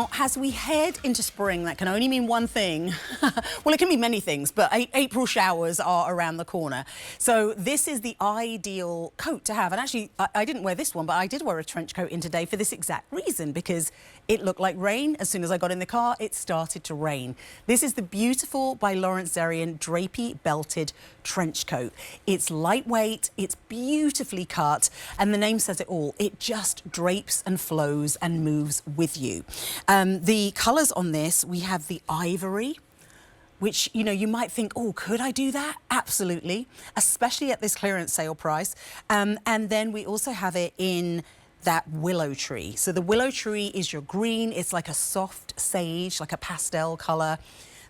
Now, as we head into spring, that can only mean one thing. Well, it can mean many things, but April showers are around the corner. So this is the ideal coat to have. And actually, I didn't wear this one, but I did wear a trench coat in today for this exact reason, because it looked like rain. As soon as I got in the car, it started to rain. This is the beautiful by Zarian Drapey belted trench coat. It's lightweight, it's beautifully cut, and the name says it all. It just drapes and flows and moves with you. The colours on this, we have the ivory, which, you know, you might think, oh, could I do that? Absolutely, especially at this clearance sale price. And then we also have it in that willow tree. So the willow tree is your green. It's like a soft sage, like a pastel colour.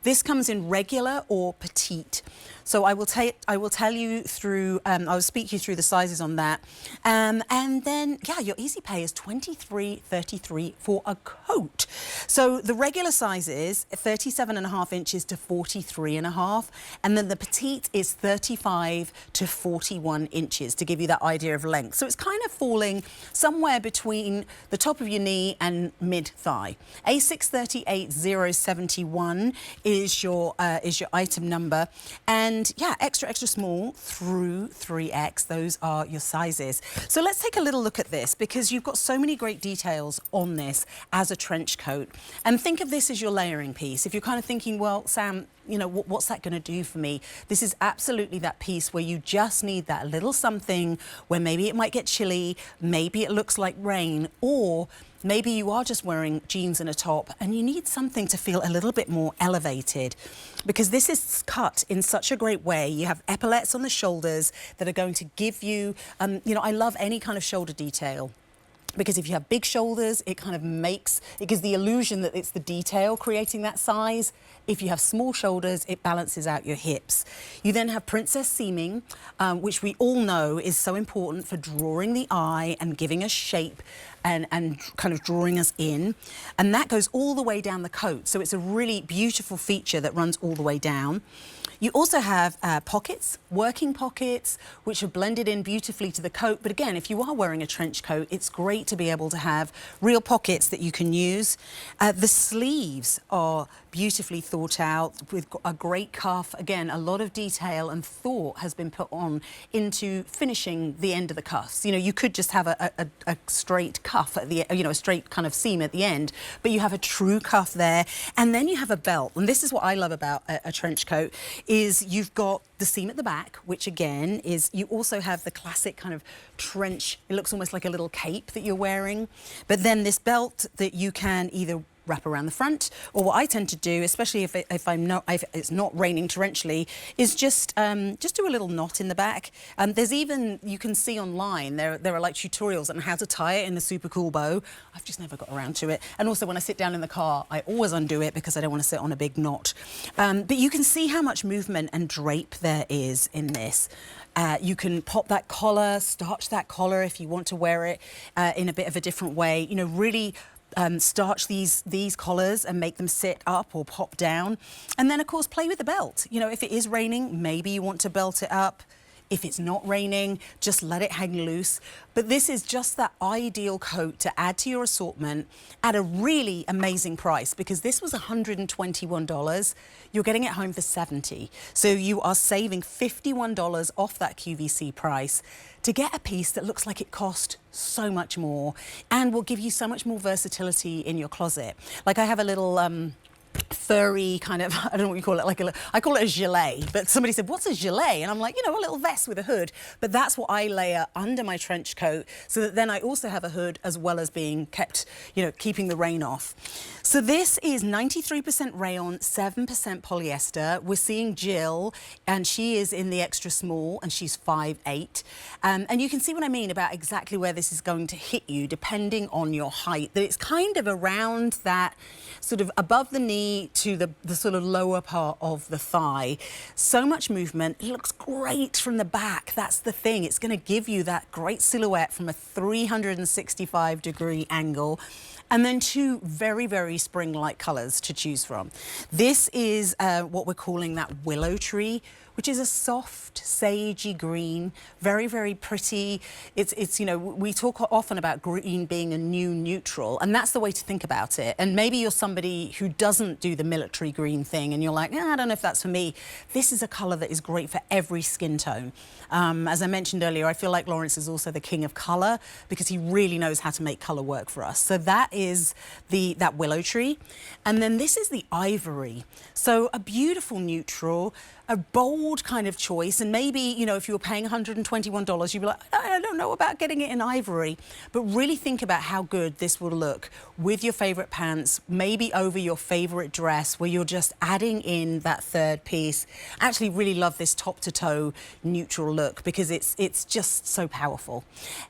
This comes in regular or petite. So I will tell you through, I will speak you through the sizes on that. And then, yeah, your easy pay is $23.33 for a coat. So the regular size is 37.5 inches to 43.5. And then the petite is 35 to 41 inches to give you that idea of length. So it's kind of falling somewhere between the top of your knee and mid-thigh. A638071 is your item number. And yeah, extra small through 3X, those are your sizes. So let's take a little look at this, because you've got so many great details on this as a trench coat. And think of this as your layering piece. If you're kind of thinking, well, Sam, you know, what's that going to do for me? This is absolutely that piece where you just need that little something where maybe it might get chilly, maybe it looks like rain, or maybe you are just wearing jeans and a top and you need something to feel a little bit more elevated, because this is cut in such a great way. You have epaulettes on the shoulders that are going to give you, you know, I love any kind of shoulder detail, because if you have big shoulders, it kind of it gives the illusion that it's the detail creating that size. If you have small shoulders, it balances out your hips. You then have princess seaming, which we all know is so important for drawing the eye and giving us shape and kind of drawing us in. And that goes all the way down the coat. So it's a really beautiful feature that runs all the way down. You also have pockets, working pockets, which are blended in beautifully to the coat. But again, if you are wearing a trench coat, it's great to be able to have real pockets that you can use. The sleeves are beautifully thought out with a great cuff. Again, a lot of detail and thought has been put on into finishing the end of the cuffs. You know, you could just have a straight cuff at the, you know, a straight kind of seam at the end, but you have a true cuff there. And then you have a belt. And this is what I love about a trench coat, is you've got the seam at the back, which again is, you also have the classic kind of trench, it looks almost like a little cape that you're wearing, but then this belt that you can either wrap around the front, or what I tend to do, especially if it's not raining torrentially, is just do a little knot in the back. There's even, you can see online, there are like tutorials on how to tie it in a super cool bow. I've just never got around to it. And also when I sit down in the car, I always undo it because I don't want to sit on a big knot. But you can see how much movement and drape there is in this. You can pop that collar, starch that collar if you want to wear it in a bit of a different way. You know, really starch these collars and make them sit up or pop down. And then, of course, play with the belt. You know, if it is raining, maybe you want to belt it up. If it's not raining, just let it hang loose. But this is just that ideal coat to add to your assortment at a really amazing price, because this was $121. You're getting it home for $70. So you are saving $51 off that QVC price to get a piece that looks like it cost so much more and will give you so much more versatility in your closet. Like, I have a little furry kind of, I don't know what you call it, like I call it a gilet, but somebody said, what's a gilet? And I'm like, you know, a little vest with a hood. But that's what I layer under my trench coat, so that then I also have a hood as well as being kept, you know, keeping the rain off. So this is 93% rayon, 7% polyester. We're seeing Jill, and she is in the extra small, and she's 5'8". And you can see what I mean about exactly where this is going to hit you, depending on your height. That it's kind of around that sort of above the knee to the sort of lower part of the thigh. So much movement. It looks great from the back. That's the thing. It's going to give you that great silhouette from a 365-degree angle. And then two very, very spring-like colours to choose from. This is what we're calling that willow tree, which is a soft, sagey green, very, very pretty. It's you know, we talk often about green being a new neutral, and that's the way to think about it. And maybe you're somebody who doesn't do the military green thing, and you're like, I don't know if that's for me. This is a colour that is great for every skin tone. As I mentioned earlier, I feel like Lawrence is also the king of colour because he really knows how to make colour work for us. So that is that willow tree. And then this is the ivory. So a beautiful neutral, a bold kind of choice. And maybe, you know, if you were paying $121, you'd be like, I don't know about getting it in ivory. But really think about how good this will look with your favourite pants, maybe over your favourite dress, where you're just adding in that third piece. I actually really love this top to toe neutral look because it's just so powerful.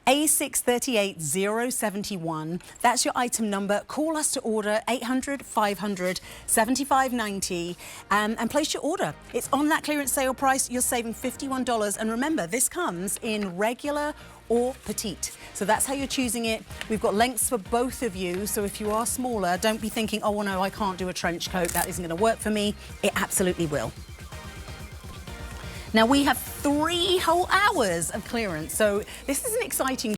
A638071, that's your item number. Call us to order 800-500-7590 and place your order. It's on that clearance sale price. You're saving $51. And remember, this comes in regular or petite. So that's how you're choosing it. We've got lengths for both of you. So if you are smaller, don't be thinking, oh, well, no, I can't do a trench coat. That isn't going to work for me. It absolutely will. Now, we have 3 whole hours of clearance. So this is an exciting